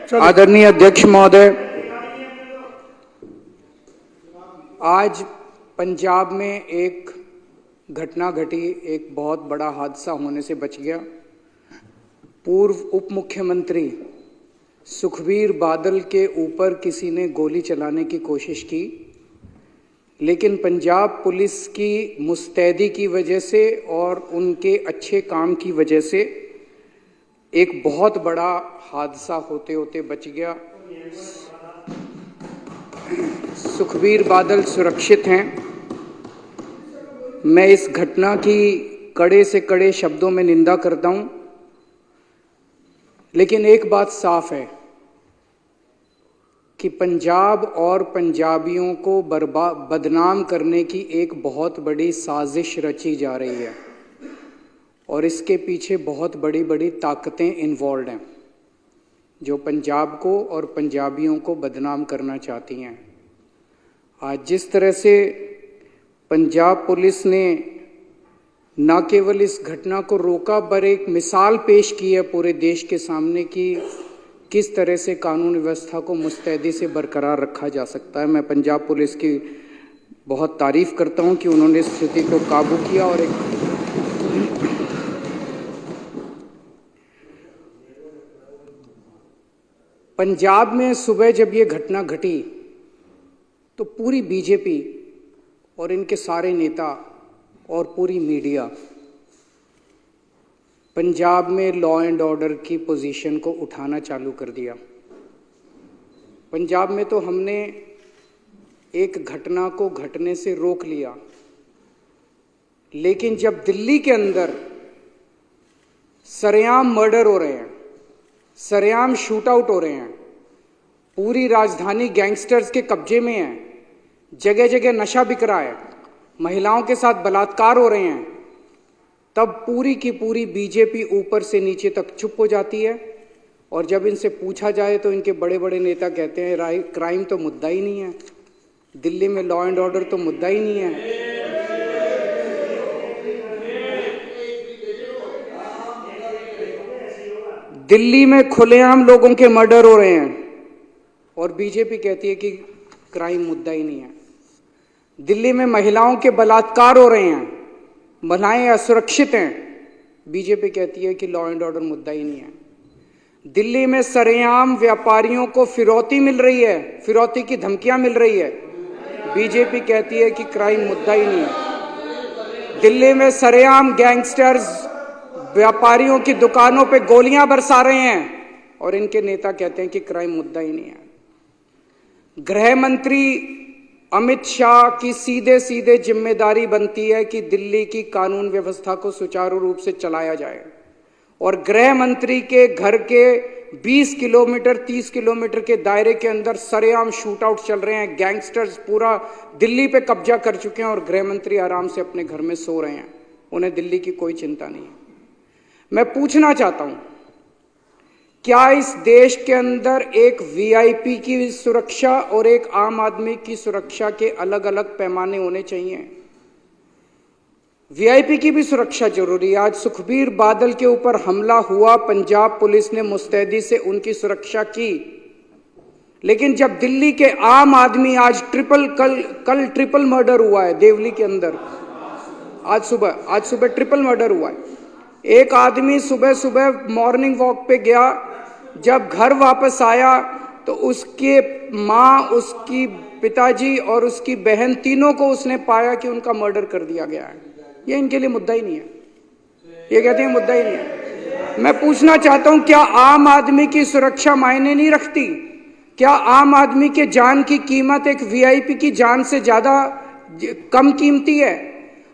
आदरणीय अध्यक्ष महोदय, आज पंजाब में एक घटना घटी, एक बहुत बड़ा हादसा होने से बच गया। पूर्व उप मुख्यमंत्री सुखबीर बादल के ऊपर किसी ने गोली चलाने की कोशिश की, लेकिन पंजाब पुलिस की मुस्तैदी की वजह से और उनके अच्छे काम की वजह से एक बहुत बड़ा हादसा होते होते बच गया। सुखबीर बादल सुरक्षित हैं। मैं इस घटना की कड़े से कड़े शब्दों में निंदा करता हूं, लेकिन एक बात साफ है कि पंजाब और पंजाबियों को बदनाम करने की एक बहुत बड़ी साजिश रची जा रही है और इसके पीछे बहुत बड़ी बड़ी ताकतें इन्वॉल्व हैं जो पंजाब को और पंजाबियों को बदनाम करना चाहती हैं। आज जिस तरह से पंजाब पुलिस ने न केवल इस घटना को रोका, पर एक मिसाल पेश की है पूरे देश के सामने कि किस तरह से कानून व्यवस्था को मुस्तैदी से बरकरार रखा जा सकता है। मैं पंजाब पुलिस की बहुत तारीफ करता हूं कि उन्होंने स्थिति को काबू किया। और एक पंजाब में सुबह जब ये घटना घटी तो पूरी बीजेपी और इनके सारे नेता और पूरी मीडिया पंजाब में लॉ एंड ऑर्डर की पोजीशन को उठाना चालू कर दिया। पंजाब में तो हमने एक घटना को घटने से रोक लिया, लेकिन जब दिल्ली के अंदर सरेआम मर्डर हो रहे हैं, सरेआम शूट आउट हो रहे हैं, पूरी राजधानी गैंगस्टर्स के कब्जे में है, जगह जगह नशा बिक रहा है, महिलाओं के साथ बलात्कार हो रहे हैं, तब पूरी की पूरी बीजेपी ऊपर से नीचे तक चुप हो जाती है। और जब इनसे पूछा जाए तो इनके बड़े बड़े नेता कहते हैं क्राइम तो मुद्दा ही नहीं है, दिल्ली में लॉ एंड ऑर्डर तो मुद्दा ही नहीं है। दिल्ली में खुलेआम लोगों के मर्डर हो रहे हैं और बीजेपी कहती है कि क्राइम मुद्दा ही नहीं है। दिल्ली में महिलाओं के बलात्कार हो रहे हैं, महिलाएं असुरक्षित हैं, बीजेपी कहती है कि लॉ एंड ऑर्डर मुद्दा ही नहीं है। दिल्ली में सरेआम व्यापारियों को फिरौती मिल रही है, फिरौती की धमकियां मिल रही है, बीजेपी कहती है कि क्राइम मुद्दा ही नहीं है। दिल्ली में सरेआम गैंगस्टर्स व्यापारियों की दुकानों पे गोलियां बरसा रहे हैं और इनके नेता कहते हैं कि क्राइम मुद्दा ही नहीं है। गृह मंत्री अमित शाह की सीधे सीधे जिम्मेदारी बनती है कि दिल्ली की कानून व्यवस्था को सुचारू रूप से चलाया जाए, और गृह मंत्री के घर के 20 किलोमीटर 30 किलोमीटर के दायरे के अंदर सरेआम शूट आउट चल रहे हैं। गैंगस्टर्स पूरा दिल्ली पे कब्जा कर चुके हैं और गृह मंत्री आराम से अपने घर में सो रहे हैं, उन्हें दिल्ली की कोई चिंता नहीं है। मैं पूछना चाहता हूं, क्या इस देश के अंदर एक वीआईपी की सुरक्षा और एक आम आदमी की सुरक्षा के अलग अलग पैमाने होने चाहिए? वीआईपी की भी सुरक्षा जरूरी है। आज सुखबीर बादल के ऊपर हमला हुआ, पंजाब पुलिस ने मुस्तैदी से उनकी सुरक्षा की, लेकिन जब दिल्ली के आम आदमी आज कल ट्रिपल मर्डर हुआ है देवली के अंदर, आज सुबह ट्रिपल मर्डर हुआ है। एक आदमी सुबह सुबह मॉर्निंग वॉक पे गया, जब घर वापस आया तो उसके माँ, उसकी पिताजी और उसकी बहन तीनों को उसने पाया कि उनका मर्डर कर दिया गया है। ये इनके लिए मुद्दा ही नहीं है, ये कहते हैं मुद्दा ही नहीं है। मैं पूछना चाहता हूं, क्या आम आदमी की सुरक्षा मायने नहीं रखती? क्या आम आदमी के जान की कीमत एक वीआईपी की जान से ज्यादा कम कीमती है?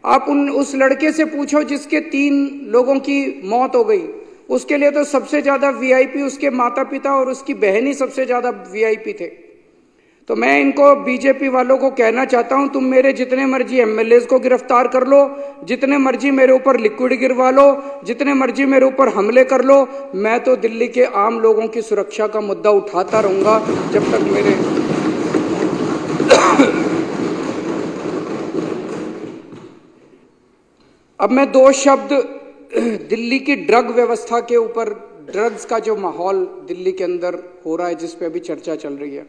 आप उस लड़के से पूछो जिसके 3 लोगों की मौत हो गई, उसके लिए तो सबसे ज्यादा वीआईपी उसके माता पिता और उसकी बहन ही सबसे ज्यादा वीआईपी थे। तो मैं इनको बीजेपी वालों को कहना चाहता हूं, तुम मेरे जितने मर्जी एमएलएज को गिरफ्तार कर लो, जितने मर्जी मेरे ऊपर लिक्विड गिरवा लो, जितने मर्जी मेरे ऊपर हमले कर लो, मैं तो दिल्ली के आम लोगों की सुरक्षा का मुद्दा उठाता रहूंगा जब तक मेरे अब मैं 2 शब्द दिल्ली की ड्रग व्यवस्था के ऊपर ड्रग्स का जो माहौल दिल्ली के अंदर हो रहा है, जिस पे अभी चर्चा चल रही है।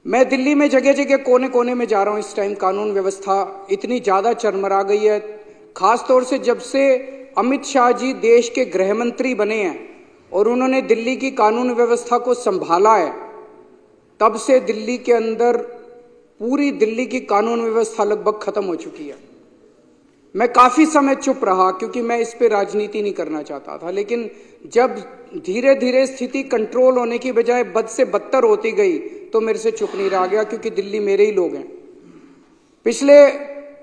मैं दिल्ली में जगह जगह कोने कोने में जा रहा हूं। इस टाइम कानून व्यवस्था इतनी ज्यादा चरमरा गई है, खासतौर से जब से अमित शाह जी देश के गृह मंत्री बने हैं और उन्होंने दिल्ली की कानून व्यवस्था को संभाला है, तब से दिल्ली के अंदर पूरी दिल्ली की कानून व्यवस्था लगभग खत्म हो चुकी है। मैं काफी समय चुप रहा क्योंकि मैं इस पे राजनीति नहीं करना चाहता था, लेकिन जब धीरे धीरे स्थिति कंट्रोल होने की बजाय बद से बदतर होती गई तो मेरे से चुप नहीं रहा गया, क्योंकि दिल्ली मेरे ही लोग हैं। पिछले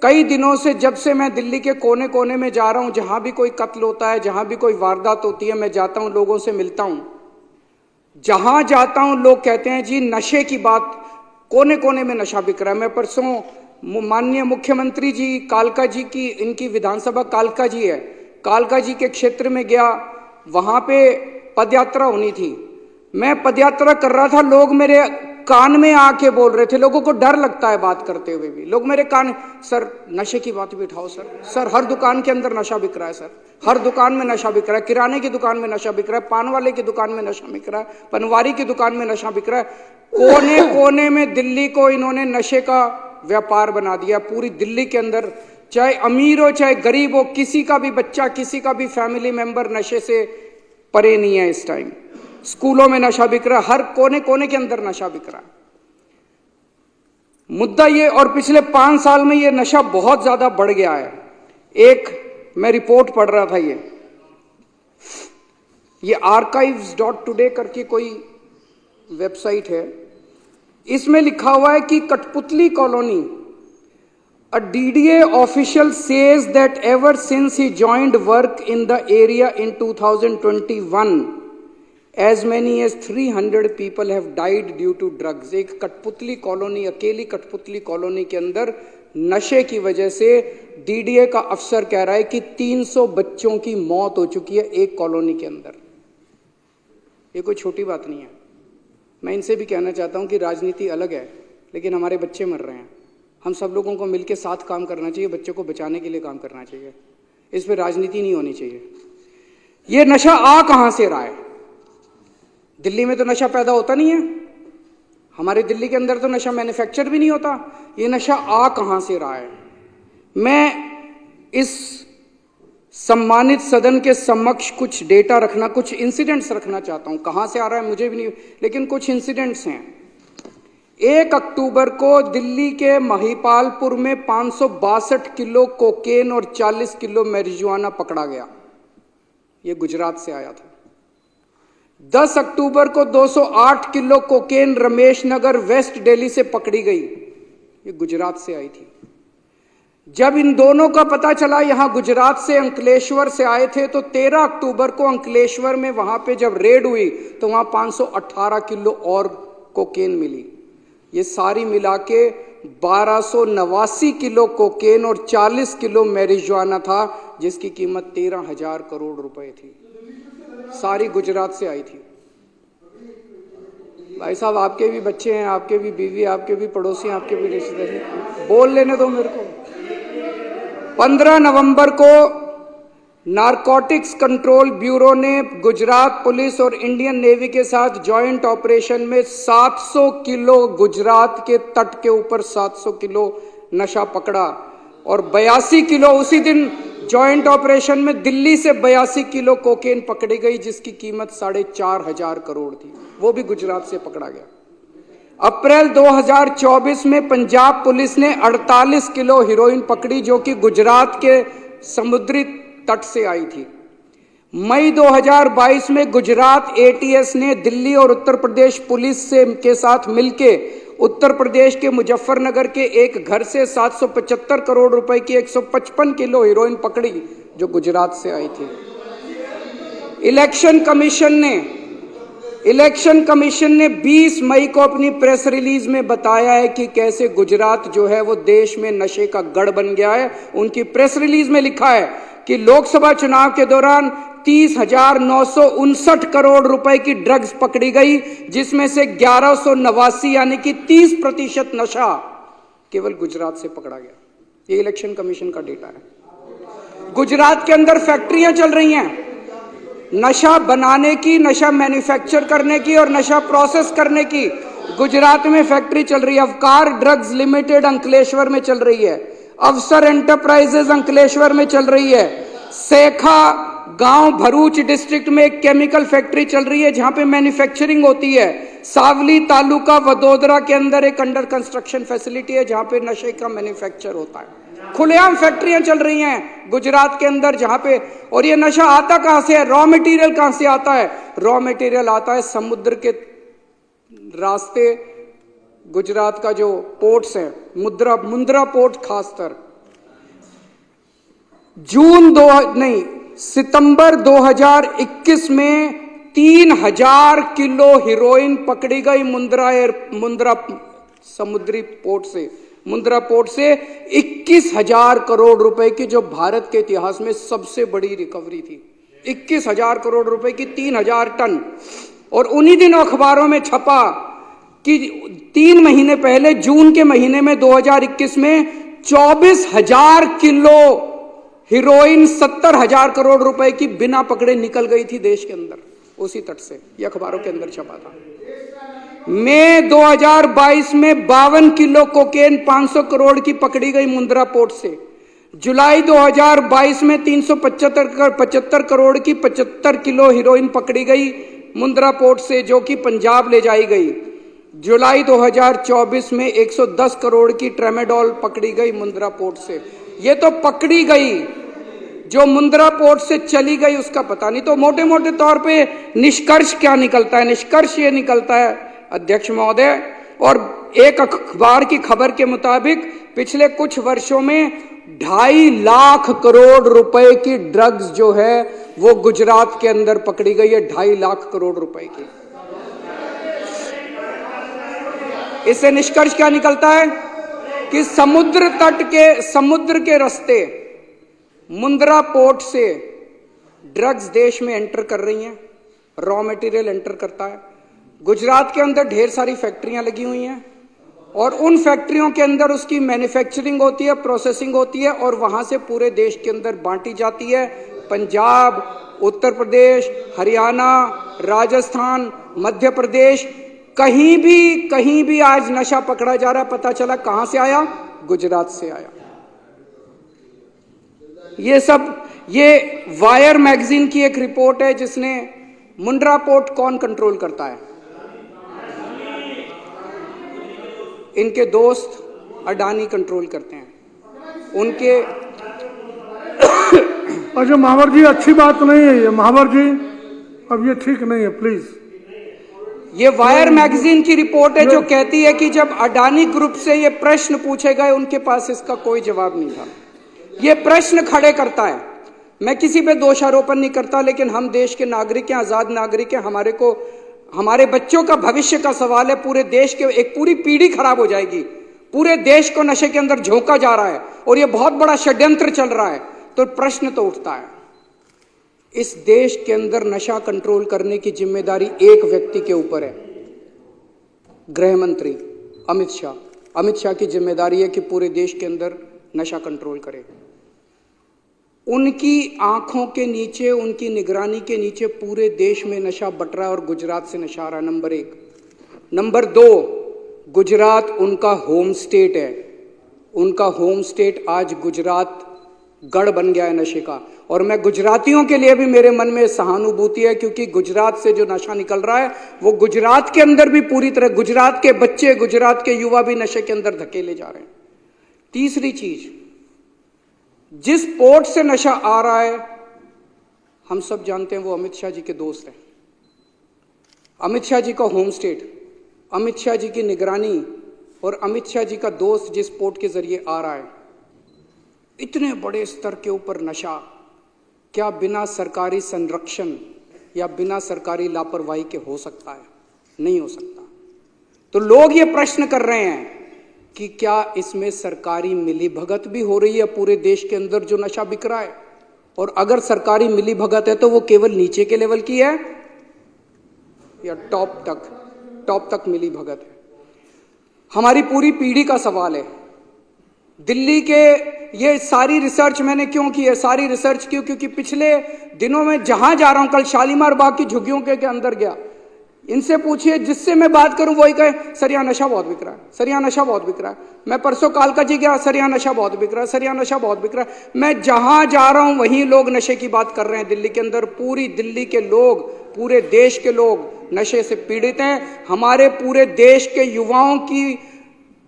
कई दिनों से जब से मैं दिल्ली के कोने कोने में जा रहा हूं, जहां भी कोई कत्ल होता है, जहां भी कोई वारदात होती है, मैं जाता हूं, लोगों से मिलता हूं। जहां जाता हूं लोग कहते हैं जी नशे की बात, कोने कोने में नशा बिक रहा है। मैं परसों माननीय मुख्यमंत्री जी कालका जी की, इनकी विधानसभा कालका जी है, कालका जी के क्षेत्र में गया, वहां पे पदयात्रा होनी थी। मैं पदयात्रा कर रहा था, लोग मेरे कान में आके बोल रहे थे। लोगों को डर लगता है बात करते हुए भी, लोग मेरे कान, सर नशे की बात भी उठाओ सर हर दुकान के अंदर नशा बिक रहा है, सर हर दुकान में नशा बिक रहा है, किराने की दुकान में नशा बिक रहा है, पान वाले की दुकान में नशा बिक रहा है, पनवारी की दुकान में नशा बिक रहा है। कोने कोने में दिल्ली को इन्होंने नशे का व्यापार बना दिया। पूरी दिल्ली के अंदर चाहे अमीर हो चाहे गरीब हो, किसी का भी बच्चा, किसी का भी फैमिली मेंबर नशे से परे नहीं है। इस टाइम स्कूलों में नशा बिक रहा है, हर कोने कोने के अंदर नशा बिक रहा है। मुद्दा ये, और पिछले 5 साल में ये नशा बहुत ज्यादा बढ़ गया है। एक मैं रिपोर्ट पढ़ रहा था, ये archives.today करके कोई वेबसाइट है, इसमें लिखा हुआ है कि कठपुतली colony, a DDA official says that ever since he joined work in the area in 2021, as many as 300 people have died due to drugs। एक कठपुतली कॉलोनी, अकेली कठपुतली कॉलोनी के अंदर नशे की वजह से DDA का अफसर कह रहा है कि 300 बच्चों की मौत हो चुकी है एक कॉलोनी के अंदर। ये कोई छोटी बात नहीं है। मैं इनसे भी कहना चाहता हूं कि राजनीति अलग है, लेकिन हमारे बच्चे मर रहे हैं। हम सब लोगों को मिलकर साथ काम करना चाहिए, बच्चों को बचाने के लिए काम करना चाहिए। इस पर राजनीति नहीं होनी चाहिए। ये नशा आ कहां से रहा है? दिल्ली में तो नशा पैदा होता नहीं है, हमारे दिल्ली के अंदर तो नशा मैन्युफैक्चर भी नहीं होता। ये नशा आ कहां से रहा है? मैं इस सम्मानित सदन के समक्ष कुछ डेटा रखना, कुछ इंसिडेंट्स रखना चाहता हूं। कहां से आ रहा है मुझे भी नहीं, लेकिन कुछ इंसिडेंट्स हैं। 1 अक्टूबर को दिल्ली के महिपालपुर में 562 किलो कोकेन और 40 किलो मैरिजुआना पकड़ा गया। यह गुजरात से आया था। 10 अक्टूबर को 208 kilo cocaine Ramesh Nagar waste Delhi से पकड़ी गई। ये गुजरात से आई थी। जब इन दोनों का पता चला, यहां गुजरात से अंकलेश्वर से आए थे, तो 13 अक्टूबर को अंकलेश्वर में वहां पे जब रेड हुई तो वहां 518 किलो और कोकेन मिली। ये सारी मिला के 1289 किलो कोकेन और 40 किलो मैरिजुआना था, जिसकी कीमत 13,000 करोड़ रुपए थी। सारी गुजरात से आई थी। भाई साहब, आपके भी बच्चे हैं, आपके भी बीवी, आपके भी पड़ोसी, आपके भी रिश्तेदार, बोल लेने दो मेरे को। 15 नवंबर को नारकोटिक्स कंट्रोल ब्यूरो ने गुजरात पुलिस और इंडियन नेवी के साथ जॉइंट ऑपरेशन में 700 किलो गुजरात के तट के ऊपर 700 किलो नशा पकड़ा और 82 किलो उसी दिन जॉइंट ऑपरेशन में दिल्ली से 82 किलो कोकेन पकड़ी गई, जिसकी कीमत 4,500 करोड़ थी। वो भी गुजरात से पकड़ा गया। अप्रैल 2024 में पंजाब पुलिस ने 48 किलो हीरोइन पकड़ी, जो कि गुजरात के समुद्री तट से आई थी। मई 2022 में गुजरात ATS ने दिल्ली और उत्तर प्रदेश पुलिस से के साथ मिलके उत्तर प्रदेश के मुजफ्फरनगर के एक घर से 775 करोड़ रुपए की 155 किलो हीरोइन पकड़ी, जो गुजरात से आई थी। इलेक्शन कमीशन ने 20 मई को अपनी प्रेस रिलीज में बताया है कि कैसे गुजरात जो है वो देश में नशे का गढ़ बन गया है। उनकी प्रेस रिलीज में लिखा है कि लोकसभा चुनाव के दौरान 30,959 करोड़ रुपए की ड्रग्स पकड़ी गई, जिसमें से 1189 यानी कि 30% नशा केवल गुजरात से पकड़ा गया। ये इलेक्शन कमीशन का डेटा है। गुजरात के अंदर फैक्ट्रियां चल रही हैं, नशा बनाने की, नशा मैन्युफैक्चर करने की और नशा प्रोसेस करने की गुजरात में फैक्ट्री चल रही है। अवकार ड्रग्स लिमिटेड अंकलेश्वर में चल रही है। अवसर एंटरप्राइजेज अंकलेश्वर में चल रही है। सेखा गांव भरूच डिस्ट्रिक्ट में एक केमिकल फैक्ट्री चल रही है जहां पे मैन्युफैक्चरिंग होती है। सावली तालुका वडोदरा के अंदर एक अंडर कंस्ट्रक्शन फैसिलिटी है जहां पे नशे का मैन्युफैक्चर होता है। खुलेआम फैक्ट्रियां चल रही हैं गुजरात के अंदर जहां पे, और ये नशा आता कहां से है? रॉ मटेरियल कहां से आता है? रॉ मटेरियल आता है समुद्र के रास्ते। गुजरात का जो पोर्ट्स है, मुंद्रा पोर्ट खासकर, सितंबर 2021 में 3000 किलो हीरोइन पकड़ी गई मुंद्रा समुद्री पोर्ट से। मुंद्रा पोर्ट से 21,000 करोड़ रुपए की, जो भारत के इतिहास में सबसे बड़ी रिकवरी थी। 21,000 करोड़ रुपए की 3,000 टन। और उन्हीं दिनों अखबारों में छपा कि 3 महीने पहले जून के महीने में 2021 में 24,000 किलो हीरोइन 70,000 करोड़ रुपए की बिना पकड़े निकल गई थी देश के अंदर, उसी तट से। यह अखबारों के अंदर छपा था। मई 2022 में 52 किलो कोकेन 500 करोड़ की पकड़ी गई मुंद्रा पोर्ट से। जुलाई 2022 में 375 करोड़ की 75 किलो हीरोइन पकड़ी गई मुंद्रा पोर्ट से, जो कि पंजाब ले जाई गई। जुलाई 2024 में 110 करोड़ की ट्रेमेडोल पकड़ी गई मुंद्रा पोर्ट से। ये तो पकड़ी गई, जो मुंद्रा पोर्ट से चली गई उसका पता नहीं। तो मोटे मोटे तौर पे निष्कर्ष क्या निकलता है? निष्कर्ष ये निकलता है अध्यक्ष महोदय, और एक अखबार की खबर के मुताबिक पिछले कुछ वर्षों में 2.5 लाख करोड़ रुपए की ड्रग्स जो है वो गुजरात के अंदर पकड़ी गई है। 2.5 लाख करोड़ रुपए की। इससे निष्कर्ष क्या निकलता है कि समुद्र के रास्ते मुंद्रा पोर्ट से ड्रग्स देश में एंटर कर रही हैं, रॉ मटेरियल एंटर करता है। गुजरात के अंदर ढेर सारी फैक्ट्रियां लगी हुई हैं और उन फैक्ट्रियों के अंदर उसकी मैन्युफैक्चरिंग होती है, प्रोसेसिंग होती है और वहां से पूरे देश के अंदर बांटी जाती है। पंजाब, उत्तर प्रदेश, हरियाणा, राजस्थान, मध्य प्रदेश, कहीं भी आज नशा पकड़ा जा रहा है। पता चला कहां से आया? गुजरात से आया। ये वायर मैगजीन की एक रिपोर्ट है जिसने मुंद्रा पोर्ट कौन कंट्रोल करता है? इनके दोस्त अडानी कंट्रोल करते हैं। उनके अच्छा महावर जी, अच्छी बात नहीं है ये महावर जी, अब ये ठीक नहीं है, प्लीज। ये वायर मैगजीन की रिपोर्ट है जो कहती है कि जब अडानी ग्रुप से ये प्रश्न पूछे गए उनके पास इसका कोई जवाब नहीं था। ये प्रश्न खड़े करता है। मैं किसी पे दोषारोपण नहीं करता, लेकिन हम देश के नागरिक हैं, आजाद नागरिक हैं। हमारे बच्चों का भविष्य का सवाल है। पूरे देश के एक पूरी पीढ़ी खराब हो जाएगी। पूरे देश को नशे के अंदर झोंका जा रहा है और ये बहुत बड़ा षड्यंत्र चल रहा है। तो प्रश्न तो उठता है, इस देश के अंदर नशा कंट्रोल करने की जिम्मेदारी एक व्यक्ति के ऊपर है, गृह मंत्री अमित शाह। अमित शाह की जिम्मेदारी है कि पूरे देश के अंदर नशा कंट्रोल करे। उनकी आंखों के नीचे, उनकी निगरानी के नीचे पूरे देश में नशा बट रहा है और गुजरात से नशा आ रहा है। नंबर 1। नंबर 2, गुजरात उनका होम स्टेट है। उनका होम स्टेट आज गुजरात गढ़ बन गया है नशे का। और मैं गुजरातियों के लिए भी मेरे मन में सहानुभूति है, क्योंकि गुजरात से जो नशा निकल रहा है वो गुजरात के अंदर भी पूरी तरह, गुजरात के बच्चे, गुजरात के युवा भी नशे के अंदर धकेले जा रहे हैं। तीसरी चीज, जिस पोर्ट से नशा आ रहा है हम सब जानते हैं वो अमित शाह जी के दोस्त हैं। अमित शाह जी का होम स्टेट, अमित शाह जी की निगरानी और अमित शाह जी का दोस्त जिस पोर्ट के जरिए आ रहा है, इतने बड़े स्तर के ऊपर नशा क्या बिना सरकारी संरक्षण या बिना सरकारी लापरवाही के हो सकता है? नहीं हो सकता। तो लोग ये प्रश्न कर रहे हैं कि क्या इसमें सरकारी मिलीभगत भी हो रही है पूरे देश के अंदर जो नशा बिक रहा है? और अगर सरकारी मिलीभगत है तो वो केवल नीचे के लेवल की है या टॉप तक मिलीभगत है? हमारी पूरी पीढ़ी का सवाल है। दिल्ली के ये सारी रिसर्च मैंने क्यों की है? सारी रिसर्च क्यों? क्योंकि पिछले दिनों में जहां जा रहा हूं, कल शालीमार बाग की झुग्गियों के अंदर गया, इनसे पूछिए, जिससे मैं बात करूं वही कहे सर यहाँ नशा बहुत बिक रहा है, सर यहाँ नशा बहुत बिक रहा है। मैं परसों कालका जी गया, सर यहाँ नशा बहुत बिक रहा है, सर यहाँ नशा बहुत बिक रहा है। मैं जहां जा रहा हूं वहीं लोग नशे की बात कर रहे हैं। दिल्ली के अंदर पूरी दिल्ली के लोग, पूरे देश के लोग नशे से पीड़ित हैं। हमारे पूरे देश के युवाओं की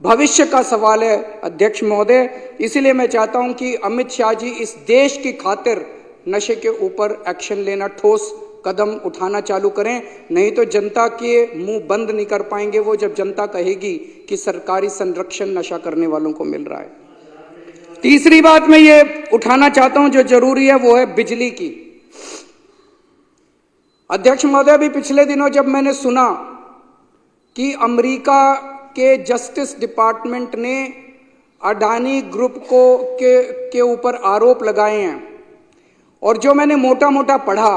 भविष्य का सवाल है अध्यक्ष महोदय। इसीलिए मैं चाहता हूं कि अमित शाह जी इस देश की खातिर नशे के ऊपर एक्शन लेना, ठोस कदम उठाना चालू करें, नहीं तो जनता के मुंह बंद नहीं कर पाएंगे वो, जब जनता कहेगी कि सरकारी संरक्षण नशा करने वालों को मिल रहा है। तीसरी बात मैं ये उठाना चाहता हूं जो जरूरी है, वो है बिजली की। अध्यक्ष महोदय, अभी पिछले दिनों जब मैंने सुना कि अमेरिका के जस्टिस डिपार्टमेंट ने अडानी ग्रुप के ऊपर आरोप लगाए हैं, और जो मैंने मोटा मोटा पढ़ा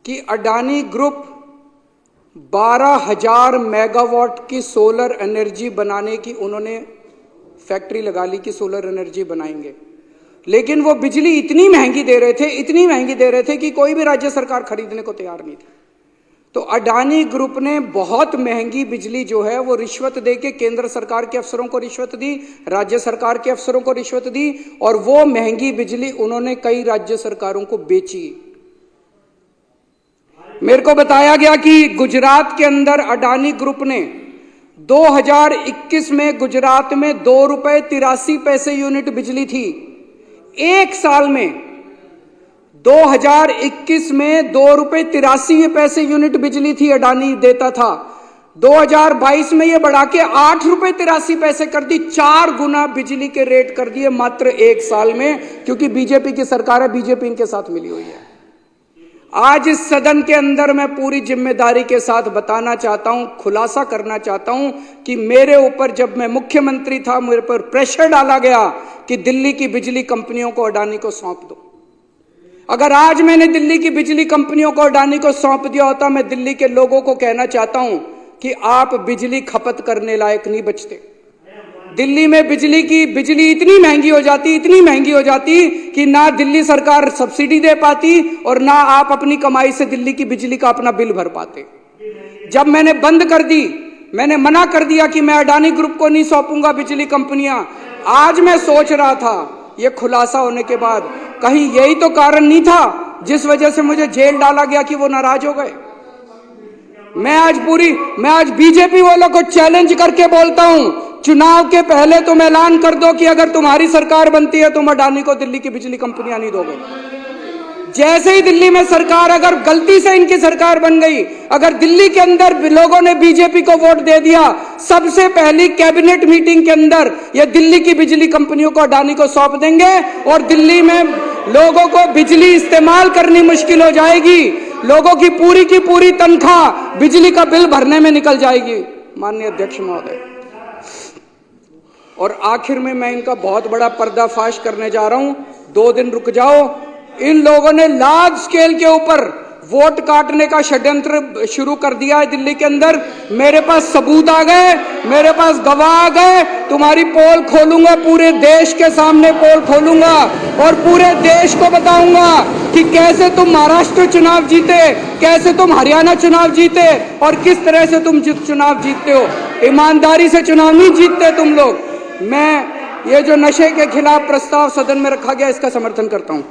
कि अडानी ग्रुप 12,000 मेगावाट की सोलर एनर्जी बनाने की उन्होंने फैक्ट्री लगा ली कि सोलर एनर्जी बनाएंगे, लेकिन वो बिजली इतनी महंगी दे रहे थे, इतनी महंगी दे रहे थे कि कोई भी राज्य सरकार खरीदने को तैयार नहीं थी। तो अडानी ग्रुप ने बहुत महंगी बिजली जो है वो रिश्वत देके केंद्र सरकार के अफसरों को रिश्वत दी, राज्य सरकार के अफसरों को रिश्वत दी, और वो महंगी बिजली उन्होंने कई राज्य सरकारों को बेची। मेरे को बताया गया कि गुजरात के अंदर अडानी ग्रुप ने 2021 में गुजरात में ₹2.83 यूनिट बिजली थी। एक साल में 2021 में ₹2.83 यूनिट बिजली थी अडानी देता था। 2022 में ये बढ़ा के ₹8.83 कर दी, 4 गुना बिजली के रेट कर दिए मात्र एक साल में, क्योंकि बीजेपी की सरकार है, बीजेपी इनके साथ मिली हुई है। आज इस सदन के अंदर मैं पूरी जिम्मेदारी के साथ बताना चाहता हूं, खुलासा करना चाहता हूं कि मेरे ऊपर जब मैं मुख्यमंत्री था, मेरे पर प्रेशर डाला गया कि दिल्ली की बिजली कंपनियों को अडानी को सौंप दो। अगर आज मैंने दिल्ली की बिजली कंपनियों को अडानी को सौंप दिया होता, मैं दिल्ली के लोगों को कहना चाहता हूं कि आप बिजली खपत करने लायक नहीं बचते। दिल्ली में बिजली इतनी महंगी हो जाती, इतनी महंगी हो जाती कि ना दिल्ली सरकार सब्सिडी दे पाती और ना आप अपनी कमाई से दिल्ली की बिजली का अपना बिल भर पाते। जब मैंने बंद कर दी, मैंने मना कर दिया कि मैं अडानी ग्रुप को नहीं सौंपूंगा बिजली कंपनियां, आज मैं सोच रहा था ये खुलासा होने के बाद कहीं यही तो कारण नहीं था जिस वजह से मुझे जेल डाला गया कि वो नाराज हो गए। मैं आज बीजेपी वालों को चैलेंज करके बोलता हूं, चुनाव के पहले तुम ऐलान कर दो कि अगर तुम्हारी सरकार बनती है तुम अडानी को दिल्ली की बिजली कंपनियां नहीं दोगे। जैसे ही दिल्ली में सरकार, अगर गलती से इनकी सरकार बन गई, अगर दिल्ली के अंदर लोगों ने बीजेपी को वोट दे दिया, सबसे पहली कैबिनेट मीटिंग के अंदर ये दिल्ली की बिजली कंपनियों को अडानी को सौंप देंगे और दिल्ली में लोगों को बिजली इस्तेमाल करनी मुश्किल हो जाएगी। लोगों की पूरी तनख्वाह बिजली का बिल भरने में निकल जाएगी। माननीय अध्यक्ष महोदय, और आखिर में मैं इनका बहुत बड़ा पर्दाफाश करने जा रहा हूं, 2 दिन रुक जाओ। इन लोगों ने लार्ज स्केल के ऊपर वोट काटने का षड्यंत्र शुरू कर दिया है दिल्ली के अंदर। मेरे पास सबूत आ गए, मेरे पास गवाह आ गए। तुम्हारी पोल खोलूंगा, पूरे देश के सामने पोल खोलूंगा और पूरे देश को बताऊंगा कि कैसे तुम महाराष्ट्र चुनाव जीते, कैसे तुम हरियाणा चुनाव जीते और किस तरह से तुम चुनाव जीतते हो। ईमानदारी से चुनाव नहीं जीतते तुम लोग। मैं ये जो नशे के खिलाफ प्रस्ताव सदन में रखा गया, इसका समर्थन करता हूं।